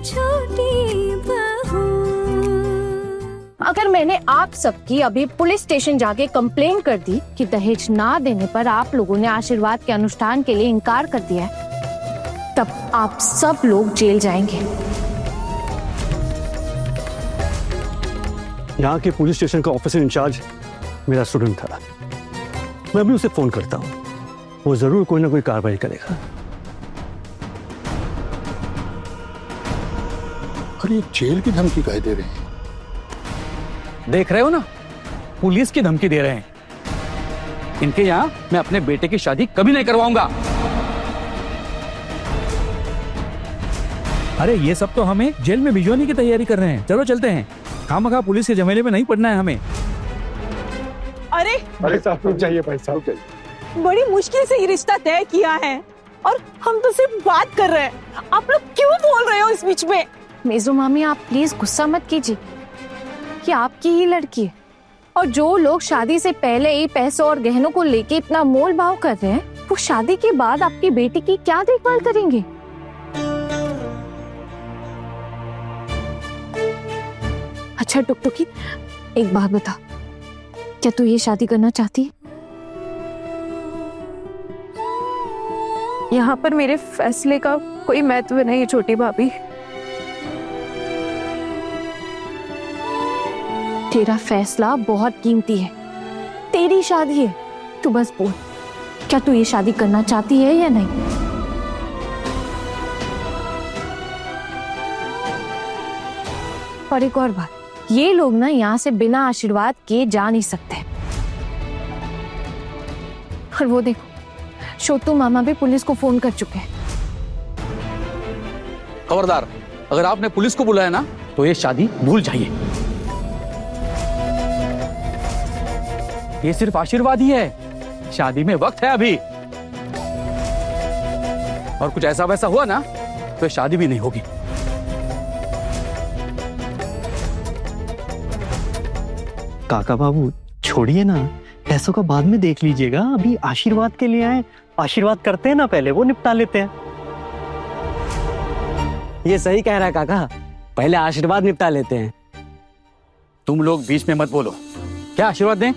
छोटी बहू। अगर मैंने आप सबकी अभी पुलिस स्टेशन जाके कंप्लेन कर दी कि दहेज ना देने पर आप लोगों ने आशीर्वाद के अनुष्ठान के लिए इनकार कर दिया है, तब आप सब लोग जेल जाएंगे। यहाँ के पुलिस स्टेशन का ऑफिसर इंचार्ज मेरा स्टूडेंट था। मैं अभी उसे फोन करता हूँ, वो जरूर कोई ना कोई कार्रवाई करेगा। अरे जेल की धमकी काहे दे रहे हैं? देख रहे हो ना, पुलिस की धमकी दे रहे हैं। इनके यहाँ मैं अपने बेटे की शादी कभी नहीं करवाऊंगा। अरे ये सब तो हमें जेल में भिजवाने की तैयारी कर रहे हैं। चलो चलते हैं, खामखा पुलिस के झमेले में नहीं पड़ना है हमें। अरे साहब रुक जाइए, भाई साहब जाइए। बड़ी मुश्किल से ये रिश्ता तय किया है और हम तो सिर्फ बात कर रहे हैं। आप लोग क्यों बोल रहे हो इस बीच में? मेजो मामी, आप प्लीज गुस्सा मत कीजिए, कि आपकी ही लड़की है और जो लोग शादी से पहले ही पैसों और गहनों को लेके इतना मोल भाव कर रहे हैं, वो शादी के बाद आपकी बेटी की क्या देखभाल करेंगे? अच्छा टुकटुकी, एक बात बता, क्या तू ये शादी करना चाहती है? यहाँ पर मेरे फैसले का कोई महत्व नहीं है छोटी भाभी। तेरा फैसला बहुत कीमती है, तेरी शादी है। तू बस बोल, क्या तू ये शादी करना चाहती है या नहीं? और एक और बात, ये लोग ना यहाँ से बिना आशीर्वाद के जा नहीं सकते। और वो देखो, छोटू मामा भी पुलिस को फोन कर चुके हैं। खबरदार, अगर आपने पुलिस को बुलाया ना तो ये शादी भूल जाइए। ये सिर्फ आशीर्वाद ही है, शादी में वक्त है अभी। और कुछ ऐसा वैसा हुआ ना तो शादी भी नहीं होगी। काका बाबू छोड़िए ना, पैसों का बाद में देख लीजिएगा, अभी आशीर्वाद के लिए आए। आशीर्वाद करते हैं ना पहले, वो निपटा लेते हैं। ये सही कह रहा है काका, पहले आशीर्वाद निपटा लेते हैं। तुम लोग बीच में मत बोलो। क्या आशीर्वाद दें?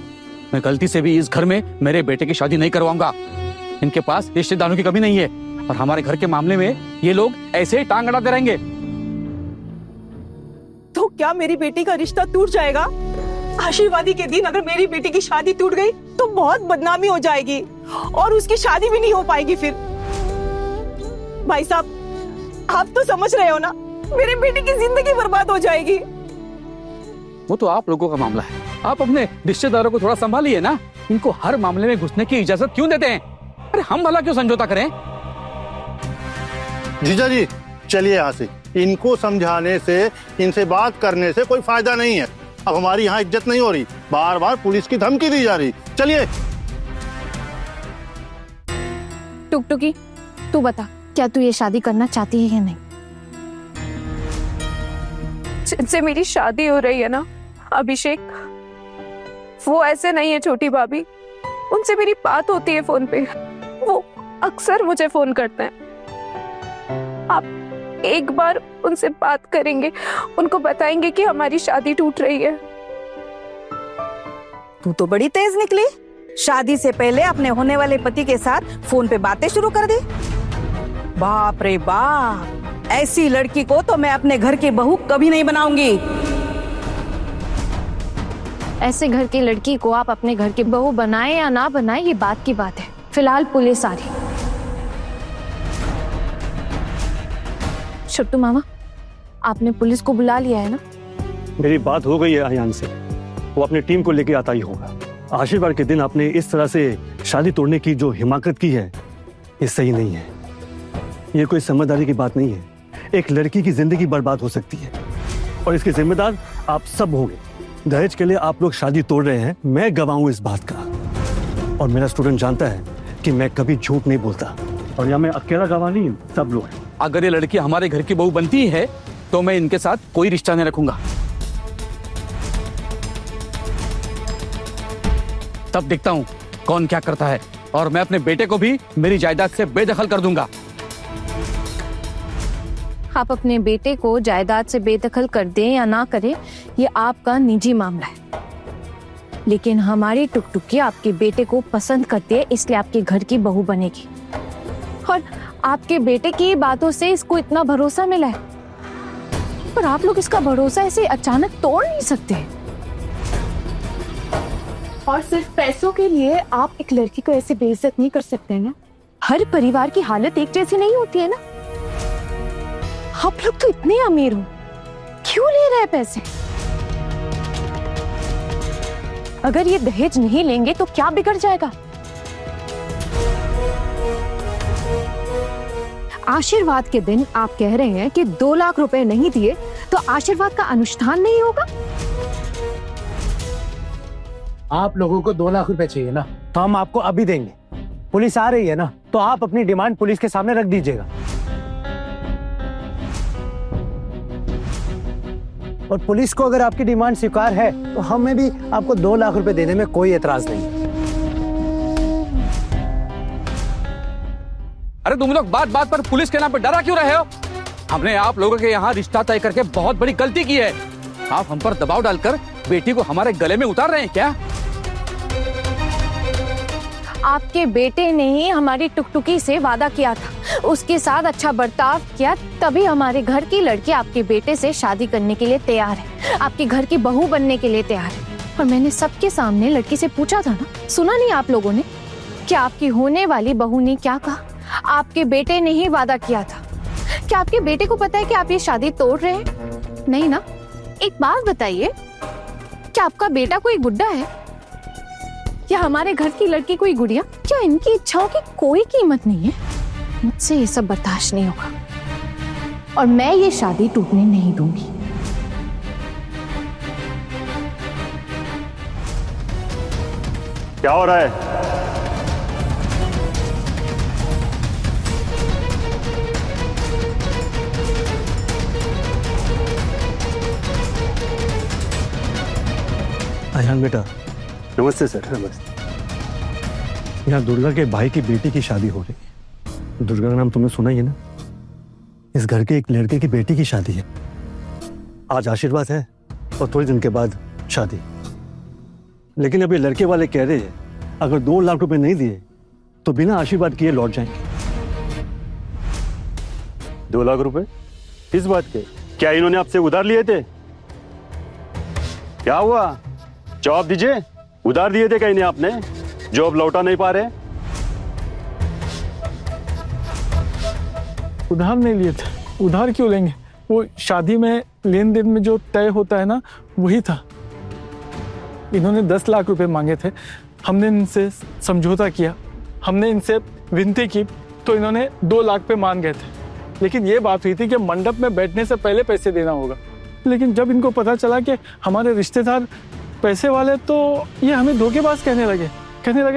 मैं गलती से भी इस घर में मेरे बेटे की शादी नहीं करवाऊंगा। इनके पास रिश्तेदारों की कमी नहीं है और हमारे घर के मामले में ये लोग ऐसे ही टांग अड़ाते रहेंगे। तो क्या मेरी बेटी का रिश्ता टूट जाएगा? आशीर्वादी के दिन अगर मेरी बेटी की शादी टूट गई तो बहुत बदनामी हो जाएगी और उसकी शादी भी नहीं हो पाएगी फिर। भाई साहब, आप तो समझ रहे हो ना, मेरे बेटी की जिंदगी बर्बाद हो जाएगी। वो तो आप लोगों का मामला है, आप अपने रिश्तेदारों को थोड़ा संभालिए ना। इनको हर मामले में घुसने की इजाजत क्यों देते हैं? अरे हम भला क्यों समझौता करें? जीजा जी चलिए यहाँ से। इनको समझाने से, इनसे बात करने से कोई फायदा नहीं है। अब हमारी यहाँ इज्जत नहीं हो रही, बार बार पुलिस की धमकी दी जा रही। चलिए। टुकटुकी, तू बता, क्या तू ये शादी करना चाहती है या नहीं? जिनसे मेरी शादी हो रही है ना अभिषेक, वो ऐसे नहीं है छोटी भाभी। उनसे मेरी बात होती है फोन पे, वो अक्सर मुझे फोन करते हैं। आप एक बार उनसे बात करेंगे, उनको बताएंगे कि हमारी शादी टूट रही है। तू तो बड़ी तेज निकली, शादी से पहले अपने होने वाले पति के साथ फोन पे बातें शुरू कर दी। बाप रे बाप, ऐसी लड़की को तो मैं अपने घर की बहू कभी नहीं बनाऊंगी। ऐसे घर की लड़की को आप अपने घर की बहू बनाए या ना बनाए, ये बात की बात है। फिलहाल पुलिस आ रही। छोटू मामा, आपने पुलिस को बुला लिया है ना? मेरी बात हो गई है अयान से, वो अपनी टीम को लेके आता ही होगा। आशीर्वाद के दिन आपने इस तरह से शादी तोड़ने की जो हिमाकत की है, ये सही नहीं है। ये कोई समझदारी की बात नहीं है। एक लड़की की जिंदगी बर्बाद हो सकती है और इसके जिम्मेदार आप सब होंगे। दहेज के लिए आप लोग शादी तोड़ रहे हैं, मैं गवाह हूं इस बात का। और मेरा स्टूडेंट जानता है कि मैं कभी झूठ नहीं बोलता, और यहाँ मैं अकेला गवाह नहीं, सब लोग हैं। अगर ये लड़की हमारे घर की बहू बनती है तो मैं इनके साथ कोई रिश्ता नहीं रखूंगा। तब देखता हूं कौन क्या करता है, और मैं अपने बेटे को भी मेरी जायदाद से बेदखल कर दूंगा। आप अपने बेटे को जायदाद से बेदखल कर दें या ना करें, ये आपका निजी मामला है। लेकिन हमारी टुकटुकी आपके बेटे को पसंद करती है, इसलिए आपके घर की बहू बनेगी। और आपके बेटे की बातों से इसको इतना भरोसा मिला है, पर आप लोग इसका भरोसा ऐसे अचानक तोड़ नहीं सकते। और सिर्फ पैसों के लिए आप एक लड़की को ऐसे बेइज्जत नहीं कर सकते ना। हर परिवार की हालत एक जैसी नहीं होती है ना। आप लोग तो इतने अमीर हो, क्यों ले रहे हैं पैसे? अगर ये दहेज नहीं लेंगे तो क्या बिगड़ जाएगा? आशीर्वाद के दिन आप कह रहे हैं कि 2 लाख रुपए नहीं दिए तो आशीर्वाद का अनुष्ठान नहीं होगा। आप लोगों को 2 लाख रुपए चाहिए ना, तो हम आपको अभी देंगे। पुलिस आ रही है ना, तो आप अपनी डिमांड पुलिस के सामने रख दीजिएगा। और पुलिस को अगर आपकी डिमांड स्वीकार है तो हमें भी आपको 2 लाख रुपए देने में कोई एतराज नहीं है। अरे तुम लोग बात बात पर पुलिस के नाम पर डरा क्यों रहे हो? हमने आप लोगों के यहाँ रिश्ता तय करके बहुत बड़ी गलती की है। आप हम पर दबाव डालकर बेटी को हमारे गले में उतार रहे हैं क्या? आपके बेटे ने ही हमारी टुकटुकी से वादा किया था, उसके साथ अच्छा बर्ताव किया, तभी हमारे घर की लड़की आपके बेटे से शादी करने के लिए तैयार है, आपके घर की बहू बनने के लिए तैयार है। और मैंने सबके सामने लड़की से पूछा था ना, सुना नहीं आप लोगों ने कि आपकी होने वाली बहू ने क्या कहा? आपके बेटे ने ही वादा किया था। क्या आपके बेटे को पता है कि आप ये शादी तोड़ रहे हैं? नहीं ना। एक बात बताइए, क्या आपका बेटा कोई गुड्डा है या हमारे घर की लड़की कोई गुड़िया? क्या इनकी इच्छाओं की कोई कीमत नहीं है? मुझसे ये सब बर्दाश्त नहीं होगा और मैं ये शादी टूटने नहीं दूंगी। क्या हो रहा है? अयान बेटा। नमस्ते सर। नमस्ते। यहाँ दुर्गा के भाई की बेटी की शादी हो रही है। दुर्गा का नाम तुमने सुना ही है ना? इस घर के एक लड़के की बेटी की शादी है। आज आशीर्वाद है और थोड़े दिन के बाद शादी। लेकिन अभी लड़के वाले कह रहे हैं अगर 2 लाख रुपए नहीं दिए तो बिना आशीर्वाद किए लौट जाएंगे। 2 लाख रुपए? किस बात के? क्या इन्होंने आपसे उधार लिए थे? क्या हुआ? जवाब दीजिए। उधार दिए थे क्या इन्हें आपने जो अब लौटा नहीं पा रहे? उधार नहीं लिए थे। उधार क्यों लेंगे? वो शादी में लेन देन में जो तय होता है ना, वही था। इन्होंने 10 लाख रुपए मांगे थे, हमने इनसे समझौता किया, हमने इनसे विनती की तो इन्होंने 2 लाख पे मान गए थे। लेकिन ये बात हुई थी कि मंडप में बैठने से पहले पैसे देना होगा। लेकिन जब इनको पता चला कि हमारे रिश्तेदार पैसे वाले, तो ये हमें धोखेबाज कहने लगे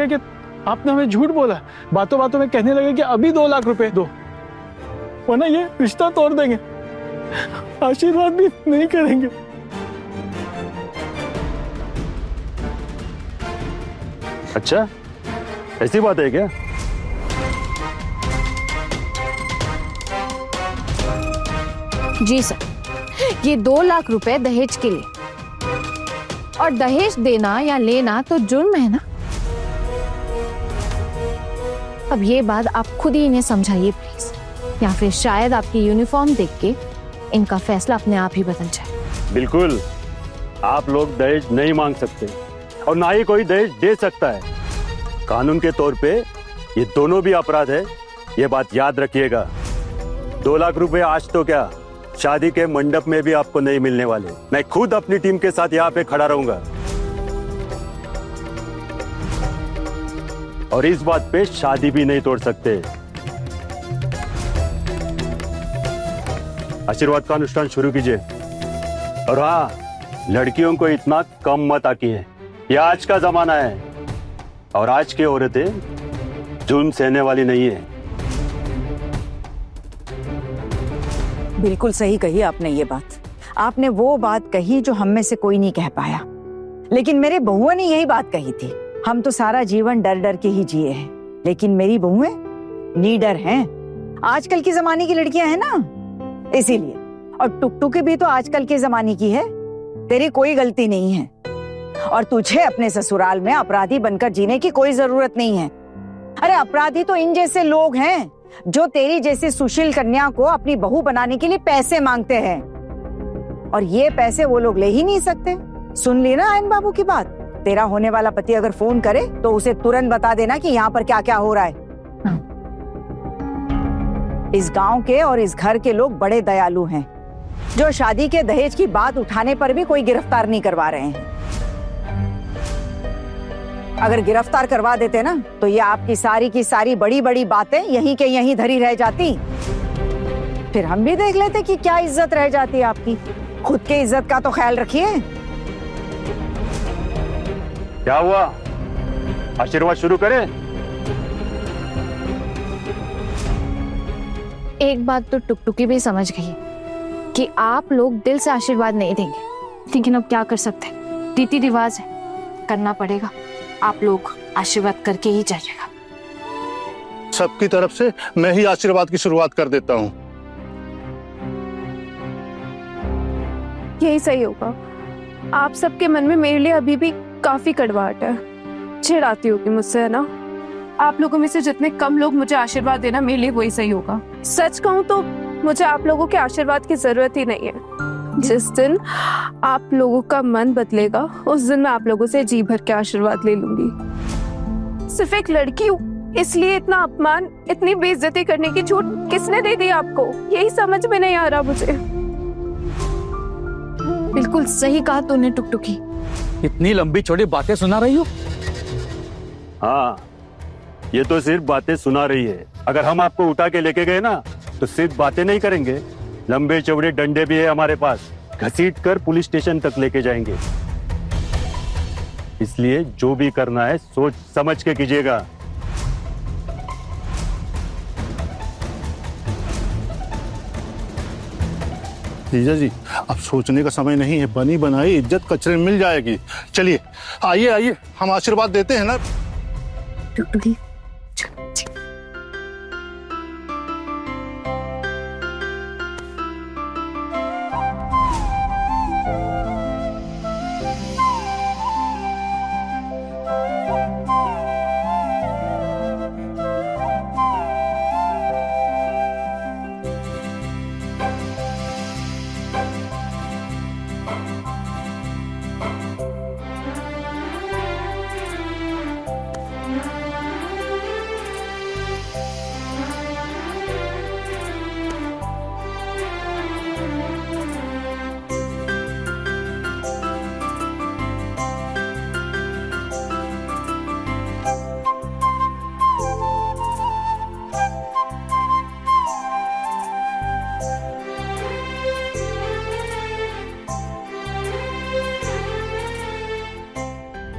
कि आपने हमें झूठ बोला। बातों बातों में कहने लगे कि अभी 2 लाख रुपए दो वरना ये रिश्ता तोड़ देंगे, आशीर्वाद भी नहीं करेंगे। अच्छा, ऐसी बात है क्या? जी सर, ये 2 लाख रुपए दहेज के लिए, और दहेज देना या लेना तो जुर्म है ना। अब ये बात आप खुद ही इन्हें समझाइए प्लीज, या फिर शायद आपकी यूनिफॉर्म देख के इनका फैसला अपने आप ही बदल जाए। बिल्कुल, आप लोग दहेज नहीं मांग सकते और ना ही कोई दहेज दे सकता है। कानून के तौर पे ये दोनों भी अपराध है, ये बात याद रखिएगा। 2 लाख रुपए आज तो क्या, शादी के मंडप में भी आपको नहीं मिलने वाले। मैं खुद अपनी टीम के साथ यहाँ पे खड़ा रहूंगा और इस बात पे शादी भी नहीं तोड़ सकते। आशीर्वाद का अनुष्ठान शुरू कीजिए। और हाँ, लड़कियों को इतना कम मत आकिए, ये आज का जमाना है और आज की औरतें जुल्म सहने वाली नहीं है। बिल्कुल सही कही आपने ये बात। आपने वो बात कही जो हम में से कोई नहीं कह पाया, लेकिन मेरे बहुओं ने यही बात कही थी। हम तो सारा जीवन डर डर के ही जिए हैं, लेकिन मेरी बहुएं नीडर हैं। आजकल की जमाने की लड़कियां हैं ना, इसीलिए। और टुकटुकी भी तो आजकल के जमाने की है, तेरी कोई गलती नहीं है। और तुझे अपने ससुराल में अपराधी बनकर जीने की कोई जरूरत नहीं है। अरे अपराधी तो इन जैसे लोग हैं जो तेरी जैसी सुशील कन्या को अपनी बहू बनाने के लिए पैसे मांगते हैं, और ये पैसे वो लोग ले ही नहीं सकते। सुन ली ना आयन बाबू की बात? तेरा होने वाला पति अगर फोन करे तो उसे तुरंत बता देना कि यहाँ पर क्या क्या हो रहा है। इस गांव के और इस घर के लोग बड़े दयालु हैं, जो शादी के दहेज की बात उठाने पर भी कोई गिरफ्तार नहीं करवा रहे हैं। अगर गिरफ्तार करवा देते ना तो ये आपकी सारी की सारी बड़ी बड़ी बातें यहीं के यहीं धरी रह जाती। फिर हम भी देख लेते कि क्या इज्जत रह जाती है आपकी। खुद के इज्जत का तो ख्याल रखिए। क्या हुआ? आशीर्वाद शुरू करें? एक बात तो टुकटुकी भी समझ गई कि आप लोग दिल से आशीर्वाद नहीं देंगे, लेकिन अब क्या कर सकते हैं, रीति रिवाज है, करना पड़ेगा। आप लोग आशीर्वाद करके ही जाइएगा। सबकी तरफ से मैं ही आशीर्वाद की शुरुआत कर देता हूँ। यही सही होगा। आप सबके मन में मेरे लिए अभी भी काफी कड़वाहट है, चिढ़ाती होगी मुझसे, है ना? आप लोगों में से जितने कम लोग मुझे आशीर्वाद देना, मेरे लिए वही सही होगा। सच कहूं तो मुझे आप लोगों के आशीर्वाद की जरूरत ही नहीं है। जिस दिन आप लोगों का मन बदलेगा उस दिन मैं आप लोगों से जी भर के आशीर्वाद ले लूंगी। सिर्फ एक लड़की हूँ इसलिए इतना अपमान, इतनी बेइज्जती करने की छूट किसने दे दी आपको? यही समझ में नहीं आ रहा मुझे। बिल्कुल सही कहा तूने टुकटुकी। इतनी लंबी चौड़ी बातें सुना रही हो? हाँ, ये तो सिर्फ बातें सुना रही है। अगर हम आपको उठा के लेके गए ना तो सिर्फ बातें नहीं करेंगे, लंबे चौड़े डंडे भी है हमारे पास, घसीट कर पुलिस स्टेशन तक लेके जाएंगे। इसलिए जो भी करना है सोच समझ के कीजिएगा। जीजा जी, अब सोचने का समय नहीं है। बनी बनाई इज्जत कचरे में मिल जाएगी। चलिए आइए आइए, हम आशीर्वाद देते हैं ना। टुकटुकी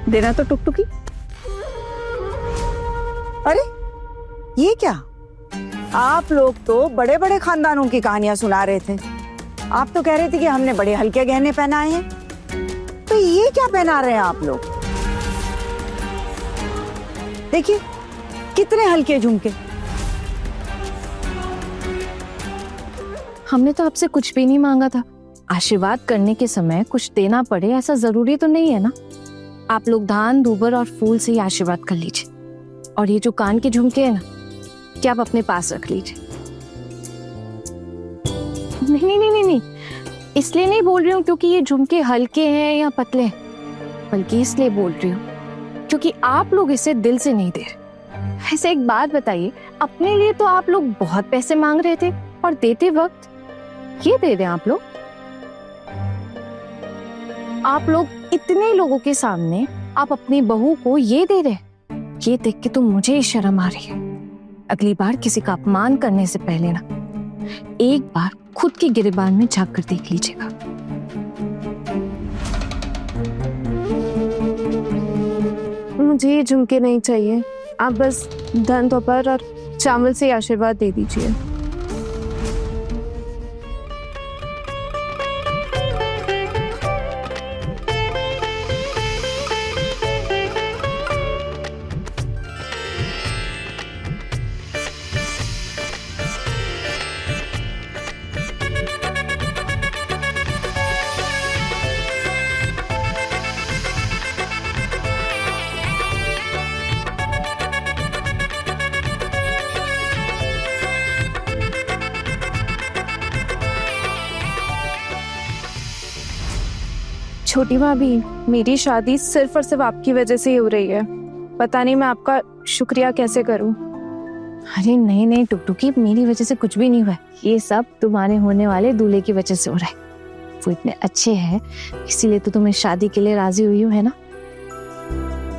देना तो टुकटुकी। अरे ये क्या? आप लोग तो बड़े बड़े खानदानों की कहानियां सुना रहे थे। आप तो कह रहे थे कि हमने बड़े हल्के गहने पहनाए हैं, तो ये क्या पहना रहे हैं आप लोग? देखिए कितने हल्के झुमके। हमने तो आपसे कुछ भी नहीं मांगा था। आशीर्वाद करने के समय कुछ देना पड़े ऐसा जरूरी तो नहीं है ना। आप लोग धान दूबर और फूल से ही आशीर्वाद कर लीजिए। और ये जो कान के झुमके हैं ना, क्या आप अपने पास रख लीजिए। नहीं नहीं नहीं नहीं, इसलिए नहीं बोल रही हूँ क्योंकि ये झुमके हल्के हैं या पतले हैं, बल्कि इसलिए बोल रही हूँ क्योंकि आप लोग इसे दिल से नहीं दे रहे। ऐसे एक बात बताइए, अपने लिए तो आप लोग बहुत पैसे मांग रहे थे और देते वक्त ये दे रहे हैं आप लोग इतने लोगों के सामने आप अपनी बहू को ये दे रहे। ये देख के तो मुझे ही शर्म आ रही है। अगली बार किसी का अपमान करने से पहले ना एक बार खुद की गिरेबान में झांक कर देख लीजिएगा। मुझे ये झुमके नहीं चाहिए, आप बस धन दोपहर और चावल से आशीर्वाद दे दीजिए। छोटी भाभी, मेरी शादी सिर्फ और सिर्फ आपकी वजह से ही हो रही है। पता नहीं मैं आपका शुक्रिया कैसे करूं। अरे नहीं नहीं टुकटुकी, मेरी वजह से कुछ भी नहीं हुआ है। ये सब तुम्हारे होने वाले दूल्हे की वजह से हो रहा है। वो इतने अच्छे हैं, इसीलिए तो तुम इस शादी के लिए राजी हुई हो, है ना?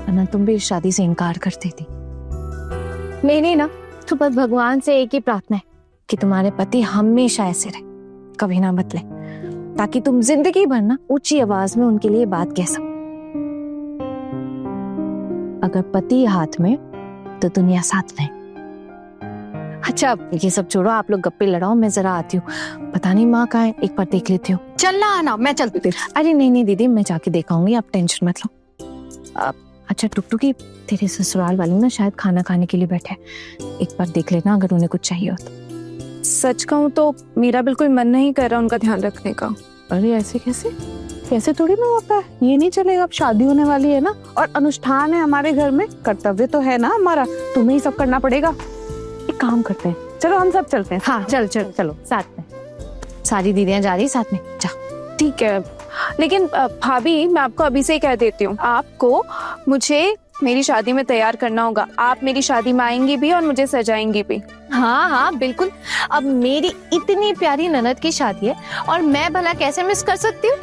वरना तुम भी इस शादी से इनकार करती थी। मेरी ना तो बस भगवान से एक ही प्रार्थना है कि तुम्हारे पति हमेशा ऐसे रहे, कभी ना बदले, ताकि तुम जिंदगी भर ना ऊंची आवाज में उनके लिए बात कह सको। अगर पति हाथ में तो दुनिया साथ में। अच्छा ये सब छोड़ो, आप लोग गप्पे लड़ाओ, मैं जरा आती हूँ। पता नहीं माँ कहाँ है, एक बार देख लेती हूँ। चलना आना, मैं चलती। अरे नहीं नहीं दीदी, मैं जाके देखाऊंगी, आप टेंशन मत लो। अच्छा टुकटुकी, तेरे ससुराल वाले ना शायद खाना खाने के लिए बैठे हैं, एक बार देख लेना अगर उन्हें कुछ चाहिए हो तो। सच कहूं तो मेरा बिल्कुल मन नहीं कर रहा उनका ध्यान रखने का। अरे ऐसे कैसे? कैसे थोड़ी ना होता है, ये नहीं चलेगा। अब शादी होने वाली है ना, और अनुष्ठान है हमारे घर में, कर्तव्य तो है ना हमारा, तुम्हें ही सब करना पड़ेगा। एक काम करते हैं, चलो हम सब चलते हैं। हाँ चल चल चलो साथ में, सारी दीदियां जा रही साथ में, जा। ठीक है, लेकिन भाभी मैं आपको अभी से ही कह देती हूँ, आपको मुझे मेरी शादी में तैयार करना होगा। आप मेरी शादी में आएंगी भी और मुझे सजाएंगी भी। हाँ हाँ बिल्कुल, अब मेरी इतनी प्यारी ननद की शादी है और मैं भला कैसे मिस कर सकती हूँ?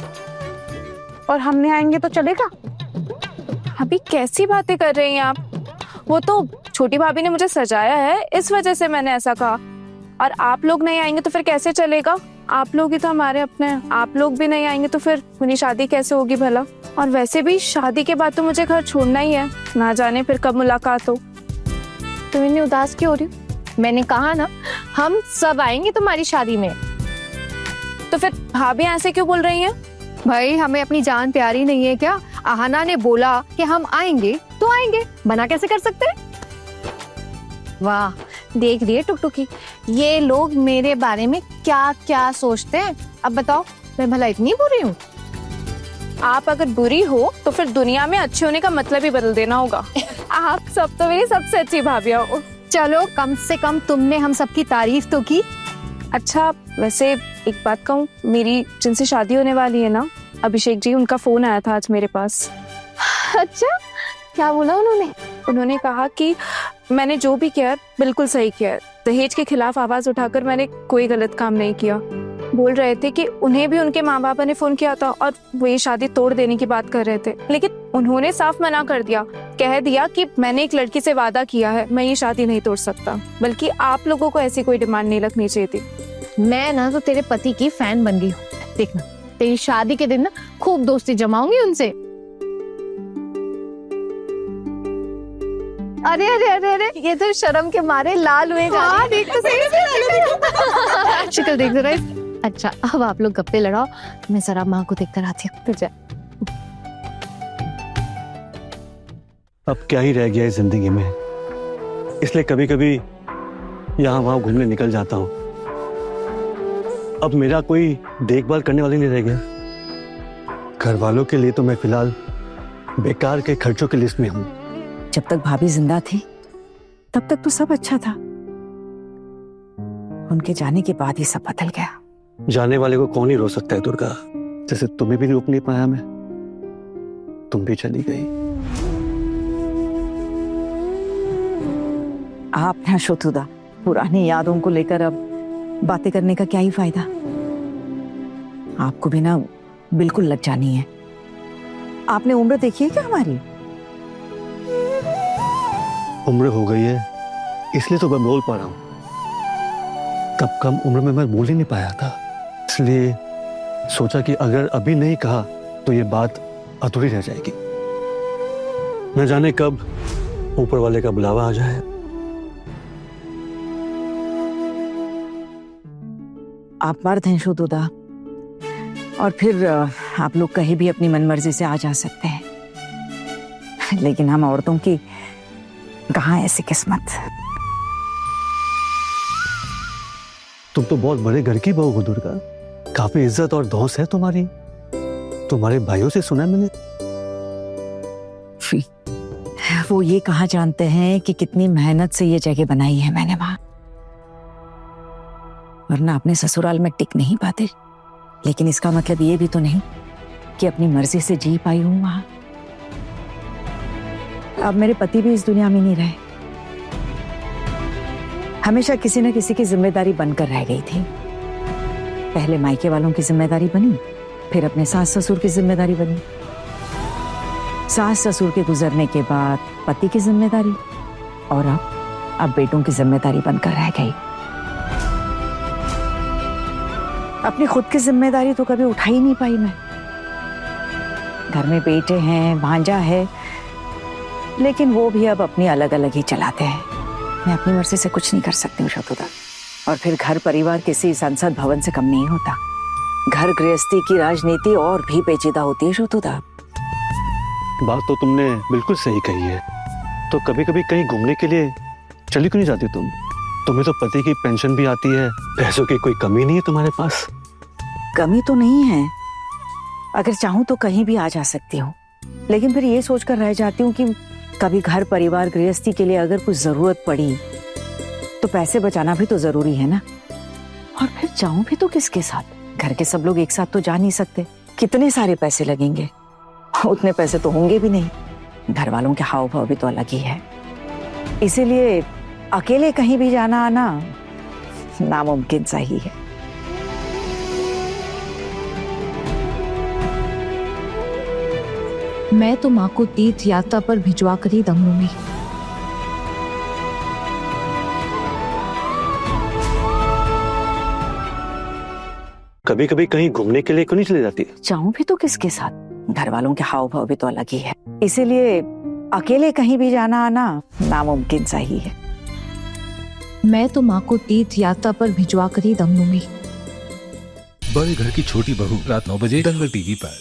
और हमने आएंगे तो चलेगा? अभी कैसी बातें कर रही हैं आप? वो तो छोटी भाभी ने मुझे सजाया है, इस वजह से मैंने ऐसा कहा। और आप लोग नहीं आएंगे तो फिर कैसे चलेगा? आप लोग ही तो हमारे अपने हैं, आप लोग भी नहीं आएंगे तो फिर मेरी शादी कैसे होगी भला? और वैसे भी शादी के बाद तो मुझे घर छोड़ना ही है, ना जाने फिर कब मुलाकात हो। तुम इतनी उदास क्यों हो रही हो? मैंने कहा ना हम सब आएंगे तुम्हारी शादी में। तो फिर भाभी ऐसे क्यों बोल रही हैं? भाई हमें अपनी जान प्यारी नहीं है क्या? आहाना ने बोला कि हम आएंगे तो आएंगे, मना कैसे कर सकते हैं? वाह देख रही है टुकटुकी, ये लोग मेरे बारे में क्या क्या सोचते हैं। अब बताओ मैं भला इतनी बुरी हूँ? आप अगर बुरी हो तो फिर दुनिया में अच्छे होने का मतलब ही बदल देना होगा। आप सब तो मेरी सबसे अच्छी भाभियाँ हो। चलो कम से कम तुमने हम सबकी तारीफ तो की। अच्छा वैसे एक बात कहूँ, मेरी जिनसे शादी होने वाली है ना, अभिषेक जी, उनका फोन आया था आज मेरे पास। अच्छा क्या बोला उन्होंने? उन्होंने कहा कि मैंने जो भी किया बिल्कुल सही किया है, दहेज के खिलाफ आवाज उठाकर मैंने कोई गलत काम नहीं किया। बोल रहे थे कि उन्हें भी उनके माँ बाप ने फोन किया था और वो ये शादी तोड़ देने की बात कर रहे थे, लेकिन उन्होंने साफ मना कर दिया, कह दिया कि मैंने एक लड़की से वादा किया है, मैं ये शादी नहीं तोड़ सकता। बल्कि आप लोगों को ऐसी कोई डिमांड नहीं रखनी चाहिए थी। मैं ना तो तेरे पति की फैन बन गई हूँ। देखना तेरी शादी के दिन ना खूब दोस्ती जमाऊंगी उनसे। अरे अरे अरे अरे ये तो शर्म के मारे लाल हुए जा रहे हैं। देख तो सही शक्ल देख जरा। अच्छा अब आप लोग गप्पे लड़ाओ, मैं जरा माँ को देखकर आती हूँ। तुझे अब क्या ही रह गया है जिंदगी में, इसलिए कभी कभी यहाँ वहां घूमने निकल जाता हूँ। अब मेरा कोई देखभाल करने वाले नहीं रह गया। घर वालों के लिए तो मैं फिलहाल बेकार के खर्चों की लिस्ट में हूँ। जब तक भाभी जिंदा थी तब तक तो सब अच्छा था, उनके जाने के बाद ही सब बदल गया। जाने वाले को कौन ही रोक सकता है दुर्गा, जैसे तुम्हें भी रोक नहीं पाया मैं, तुम भी चली गई। आप ना शोतुदा, पुरानी यादों को लेकर अब बातें करने का क्या ही फायदा? आपको भी ना बिल्कुल लग जानी है। आपने उम्र देखी है क्या हमारी? उम्र हो गई है इसलिए तो मैं बोल पा रहा हूँ, तब कम उम्र में मैं बोल ही नहीं पाया था, इसलिए सोचा कि अगर अभी नहीं कहा तो ये बात अधूरी रह जाएगी। न जाने कब ऊपर वाले का बुलावा आ जाए। आप मर्द हैं शोतुदा, और फिर आप लोग कहीं भी अपनी मनमर्जी से आ जा सकते हैं, लेकिन हम औरतों की कहाँ ऐसी किस्मत। तुम तो बहुत बड़े घर की बहू हो दुर्गा, काफी इज्जत और धौंस है तुम्हारी, तुम्हारे भाइयों से सुना मैंने। वो ये कहाँ जानते हैं कि कितनी मेहनत से ये जगह बनाई है मैंने वहां, वरना अपने ससुराल में टिक नहीं पाते। लेकिन इसका मतलब ये भी तो नहीं कि अपनी मर्जी से जी पाई हूं वहां। अब मेरे पति भी इस दुनिया में नहीं रहे। हमेशा किसी न किसी की जिम्मेदारी बनकर रह गई थी। पहले मायके वालों की जिम्मेदारी बनी, फिर अपने सास ससुर की जिम्मेदारी बनी, सास ससुर के गुजरने के बाद पति की जिम्मेदारी, और अब बेटों की जिम्मेदारी बनकर रह गई। अपनी खुद की जिम्मेदारी तो कभी उठा ही नहीं पाई मैं। घर में बेटे हैं, भांजा है, लेकिन वो भी अब अपनी अलग अलग ही चलाते हैं। मैं अपनी मर्जी से कुछ नहीं कर सकती हूँ शत्रुदा। और फिर घर परिवार किसी संसद भवन से कम नहीं होता। घर गृहस्थी की राजनीति और भी पेचीदा होती है शत्रुदा। बात तो तुमने बिल्कुल सही कही है। तो कभी कभी कहीं घूमने के लिए चली क्यों नहीं जाती तुम? तुम्हें तो पति की पेंशन भी आती है, पैसों की कोई कमी नहीं है तुम्हारे पास। कमी तो नहीं है, अगर चाहूं तो कहीं भी आ जा सकती हूँ, लेकिन फिर ये सोचकर रह जाती हूँ कि कभी घर परिवार गृहस्थी के लिए अगर कुछ जरूरत पड़ी तो पैसे बचाना भी तो जरूरी है ना। और फिर जाऊं भी तो किसके साथ? घर के सब लोग एक साथ तो जा नहीं सकते। कितने सारे पैसे लगेंगे, उतने पैसे तो होंगे भी नहीं। घर वालों के हाव भाव भी तो अलग ही है। इसीलिए अकेले कहीं भी जाना आना नामुमकिन सा ही है। मैं तो माँ को तीर्थ यात्रा पर भिजवा कर ही दम लूंगी। कभी कभी कहीं घूमने के लिए क्यों नहीं चली जाती? जाऊं भी तो किसके साथ? घर वालों के हाव भाव भी तो अलग ही है। इसीलिए अकेले कहीं भी जाना आना नामुमकिन सा ही है। मैं तो माँ को तीर्थ यात्रा पर भिजवा कर ही दम लूंगी। बड़े घर की छोटी बहू रात 9 बजे दंगल टीवी पर।